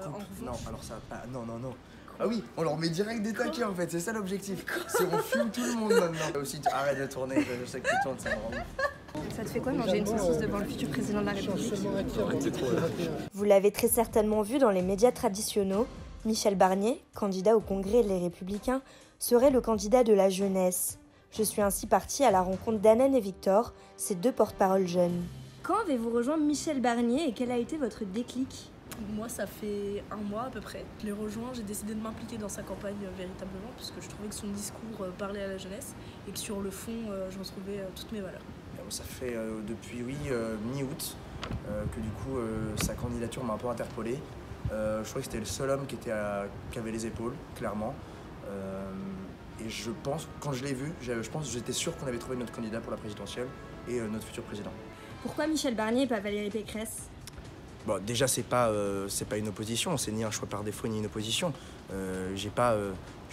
Non, alors ça pas. Non, non, non. Ah oui, on leur met direct des taquets en fait, c'est ça l'objectif. C'est on fume tout le monde maintenant. Aussi, arrête de tourner, je sais que tu tournes, ça me rend. Ça te fait quoi de manger une saucisse devant le futur président de la République? C'est trop là. Vous l'avez très certainement vu dans les médias traditionnels, Michel Barnier, candidat au Congrès Les Républicains, serait le candidat de la jeunesse. Je suis ainsi partie à la rencontre d'Anan et Victor, ces deux porte-parole jeunes. Quand avez-vous rejoint Michel Barnier et quel a été votre déclic ? Moi, ça fait un mois à peu près. Je l'ai rejoint, j'ai décidé de m'impliquer dans sa campagne véritablement, parce que je trouvais que son discours parlait à la jeunesse et que sur le fond, je retrouvais toutes mes valeurs. Ça fait depuis mi-août que du coup sa candidature m'a un peu interpellé. Je trouvais que c'était le seul homme qui avait les épaules, clairement. Et je pense, quand je l'ai vu, j'étais sûr qu'on avait trouvé notre candidat pour la présidentielle et notre futur président. Pourquoi Michel Barnier et pas Valérie Pécresse ? Bon, déjà, c'est pas une opposition, c'est ni un choix par défaut ni une opposition. Je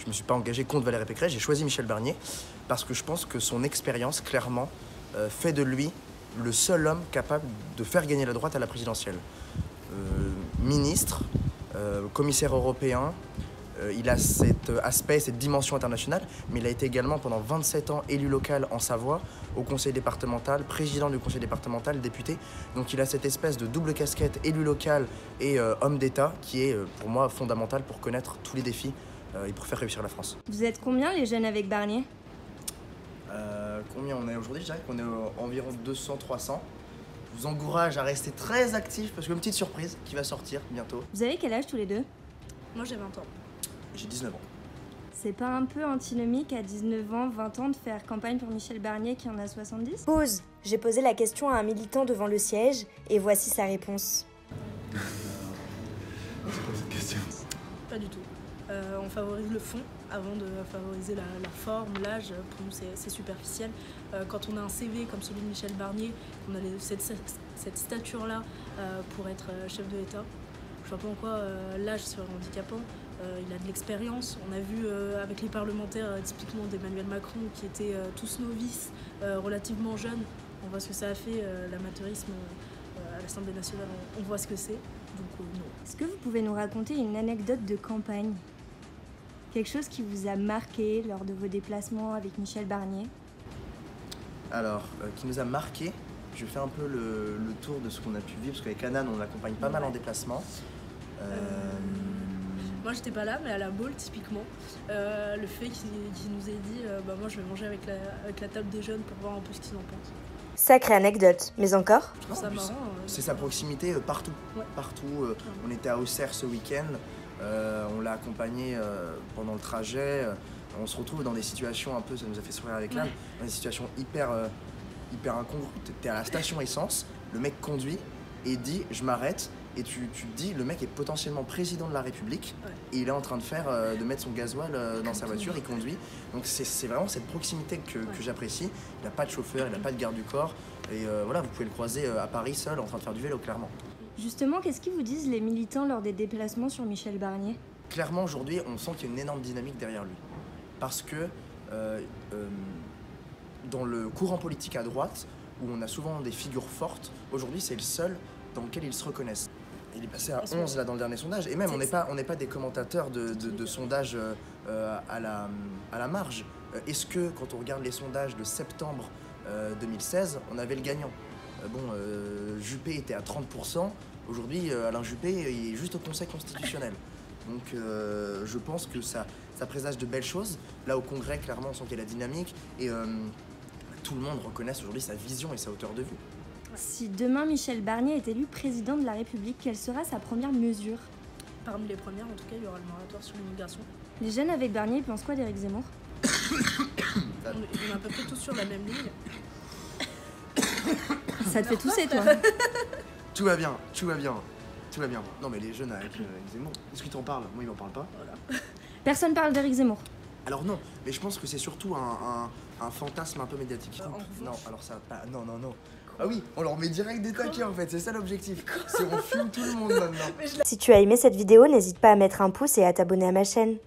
me suis pas engagé contre Valérie Pécresse, j'ai choisi Michel Barnier parce que je pense que son expérience, clairement, fait de lui le seul homme capable de faire gagner la droite à la présidentielle. Ministre, commissaire européen, il a cet aspect, cette dimension internationale, mais il a été également pendant 27 ans élu local en Savoie, au conseil départemental, président du conseil départemental, député. Donc il a cette espèce de double casquette élu local et homme d'État qui est pour moi fondamental pour connaître tous les défis et pour faire réussir la France. Vous êtes combien les jeunes avec Barnier ? Combien on est aujourd'hui? Je dirais qu'on est environ 200-300. Je vous encourage à rester très actif parce que une petite surprise qui va sortir bientôt. Vous avez quel âge tous les deux ? Moi, j'ai 20 ans. J'ai 19 ans. C'est pas un peu antinomique à 19 ans, 20 ans de faire campagne pour Michel Barnier qui en a 70 ? Pause. J'ai posé la question à un militant devant le siège et voici sa réponse. C'est quoi cette question? Pas du tout. On favorise le fond avant de favoriser la forme, l'âge. Pour nous, c'est superficiel. Quand on a un CV comme celui de Michel Barnier, on a cette stature-là pour être chef de l'État. Je vois pas en quoi l'âge serait handicapant. Il a de l'expérience. On a vu avec les parlementaires, typiquement d'Emmanuel Macron, qui étaient tous novices, relativement jeunes. On voit ce que ça a fait, l'amateurisme à l'Assemblée nationale. On voit ce que c'est. Donc non. Est-ce que vous pouvez nous raconter une anecdote de campagne ? Quelque chose qui vous a marqué lors de vos déplacements avec Michel Barnier ? Alors, qui nous a marqué, je fais un peu le tour de ce qu'on a pu vivre, parce qu'avec Anan, on l'accompagne pas mal en déplacement. Moi, j'étais pas là, mais à la Baule, typiquement, le fait qu'il nous ait dit moi, je vais manger avec la table des jeunes pour voir un peu ce qu'ils en pensent. Sacrée anecdote, mais encore ? Je trouve ça marrant. C'est sa proximité partout. Ouais. Partout. On était à Auxerre ce week-end, on l'a accompagné pendant le trajet. On se retrouve dans des situations un peu, ça nous a fait sourire avec l'âme, dans des situations hyper incongrues. T'es à la station essence, le mec conduit et dit je m'arrête. Et tu te dis, le mec est potentiellement président de la République et il est en train de mettre son gasoil dans sa voiture, il conduit. Donc c'est vraiment cette proximité que j'apprécie. Il n'a pas de chauffeur, il n'a pas de garde du corps. Et voilà, vous pouvez le croiser à Paris seul en train de faire du vélo, clairement. Justement, qu'est-ce qu'ils vous disent les militants lors des déplacements sur Michel Barnier ? Clairement, aujourd'hui, on sent qu'il y a une énorme dynamique derrière lui. Parce que dans le courant politique à droite, où on a souvent des figures fortes, aujourd'hui, c'est le seul dans lequel ils se reconnaissent. Il est passé à 11 là dans le dernier sondage, et même on n'est pas des commentateurs de sondages à la marge. Est-ce que quand on regarde les sondages de septembre 2016, on avait le gagnant? Juppé était à 30%, aujourd'hui Alain Juppé il est juste au Conseil constitutionnel. Donc je pense que ça présage de belles choses. Là au Congrès, clairement on sent qu'il y a la dynamique, et tout le monde reconnaît aujourd'hui sa vision et sa hauteur de vue. Si demain Michel Barnier est élu président de la République, quelle sera sa première mesure ? Parmi les premières, en tout cas, il y aura le moratoire sur l'immigration. Les jeunes avec Barnier pensent quoi d'Éric Zemmour ? On est à peu près tous sur la même ligne. Ça te fait tousser, toi ? Tout va bien. Non mais les jeunes avec Zemmour, est-ce qu'ils t'en parlent? Moi ils m'en parlent pas. Voilà. Personne parle d'Éric Zemmour. Alors non, mais je pense que c'est surtout un fantasme un peu médiatique. En Non, revanche. alors ça pas. Non. Ah oui, on leur met direct des taquets en fait, c'est ça l'objectif. C'est on fume tout le monde maintenant. Si tu as aimé cette vidéo, n'hésite pas à mettre un pouce et à t'abonner à ma chaîne.